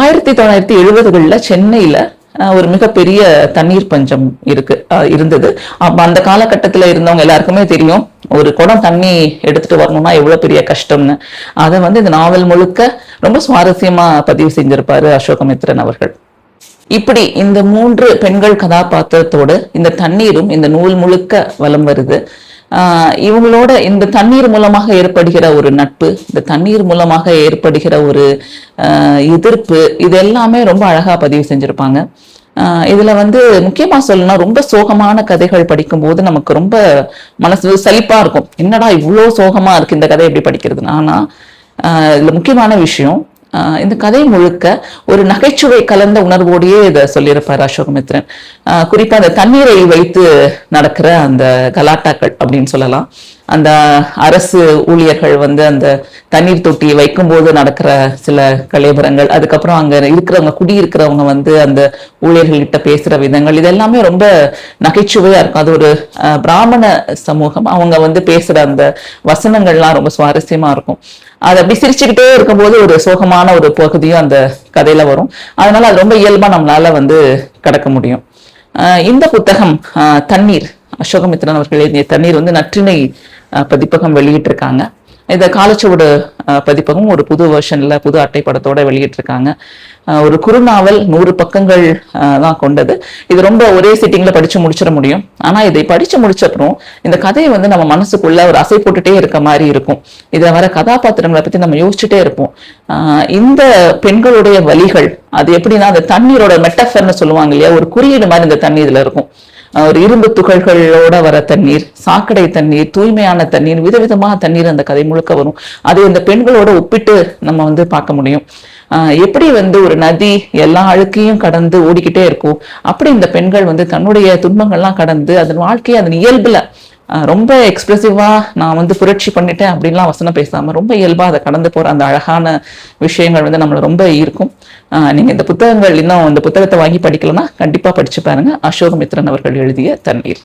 1970களில் சென்னையில ஒரு மிகப்பெரிய தண்ணீர் பஞ்சம் இருந்தது. அந்த காலகட்டத்தில் இருந்தவங்க எல்லாருக்குமே தெரியும் ஒரு குடம் தண்ணி எடுத்துட்டு வரணும்னா எவ்வளவு பெரிய கஷ்டம்னு. அதை இந்த நாவல் முழுக்க ரொம்ப சுவாரஸ்யமா பதிவு செஞ்சிருப்பாரு அசோகமித்ரன் அவர்கள். இப்படி இந்த 3 பெண்கள் கதாபாத்திரத்தோடு இந்த தண்ணீரும் இந்த நூல் முழுக்க வலம் வருது. இவங்களோட இந்த தண்ணீர் மூலமாக ஏற்படுகிற ஒரு நட்பு, இந்த தண்ணீர் மூலமாக ஏற்படுகிற ஒரு எதிர்ப்பு, இது எல்லாமே ரொம்ப அழகா பதிவு செஞ்சிருப்பாங்க. இதுல முக்கியமா சொல்லணும்னா ரொம்ப சோகமான கதைகள் படிக்கும் போது நமக்கு ரொம்ப மனசு சலிப்பா இருக்கும். என்னடா இவ்வளவு சோகமா இருக்கு இந்த கதை எப்படி படிக்கிறது. ஆனா இதுல முக்கியமான விஷயம், இந்த கதை முழுக்க ஒரு நகைச்சுவை கலந்த உணர்வோடையே இதை சொல்லியிருப்பார் அசோகமித்ரன். குறிப்பா அந்த தண்ணீரை வைத்து நடக்கிற அந்த கலாட்டாக்கள் அப்படின்னு சொல்லலாம். அந்த அரசு ஊழியர்கள் அந்த தண்ணீர் தொட்டியை வைக்கும் போது நடக்கிற சில கலேபரங்கள், அதுக்கப்புறம் அங்க இருக்கிறவங்க குடியிருக்கிறவங்க அந்த ஊழியர்கள்கிட்ட பேசுற விதங்கள், இது எல்லாமே ரொம்ப நகைச்சுவையா இருக்கும். அது ஒரு பிராமண சமூகம், அவங்க பேசுற அந்த வசனங்கள்லாம் ரொம்ப சுவாரஸ்யமா இருக்கும். அது அப்படி சிரிச்சுக்கிட்டே இருக்கும்போது ஒரு சோகமான ஒரு பகுதியும் அந்த கதையில வரும். அதனால அது ரொம்ப இயல்பா நம்மளால கடக்க முடியும். இந்த புத்தகம் தண்ணீர், அசோகமித்ரன் அவர்கள் எழுதிய தண்ணீர் நற்றிணை பதிப்பகம் வெளியிட்டிருக்காங்க. இந்த காலச்சுவடு பதிப்பகம் ஒரு புது வெர்ஷன்ல புது அட்டைப்படத்தோட வெளியிட்டிருக்காங்க. ஒரு குறுநாவல் 100 பக்கங்கள் தான் கொண்டது. இது ரொம்ப ஒரே சிட்டிங்ல படிச்சு முடிச்சிட முடியும். ஆனா இதை படிச்சு முடிச்சப்பறம் இந்த கதையை நம்ம மனசுக்குள்ள ஒரு அசை போட்டுட்டே இருக்க மாதிரி இருக்கும். இதுல வர கதாபாத்திரங்களை பத்தி நம்ம யோசிச்சுட்டே இருப்போம். இந்த பெண்களுடைய வலிகள் அது எப்படின்னா, அந்த தண்ணீரோட மெட்டஃபர்னு சொல்லுவாங்க இல்லையா, ஒரு குறியீடு மாதிரி இந்த தண்ணி இதுல இருக்கும். ஒரு இரும்பு துகள்களோட வர தண்ணீர், சாக்கடை தண்ணீர், தூய்மையான தண்ணீர், விதவிதமான தண்ணீர் அந்த கதை முழுக்க வரும். அதை இந்த பெண்களோட ஒப்பிட்டு நம்ம பார்க்க முடியும். எப்படி ஒரு நதி எல்லா அழுக்கையும் கடந்து ஓடிக்கிட்டே இருக்கும், அப்படி இந்த பெண்கள் தன்னுடைய துன்பங்கள்லாம் கடந்து அதன் வாழ்க்கையை அதன் இயல்புல ரொம்ப எக்ஸ்பிரசிவா நான் புரட்சி பண்ணிட்டேன் அப்படின்லாம் வசனம் பேசாம ரொம்ப இயல்பா அதை கடந்து போற அந்த அழகான விஷயங்கள் நம்மள ரொம்ப ஈர்க்கும். நீங்க இந்த புத்தகங்கள் இன்னும் இந்த புத்தகத்தை வாங்கி படிக்கலன்னா கண்டிப்பா படிச்சு பாருங்க. அசோகமித்ரன் அவர்கள் எழுதிய தண்ணீர்.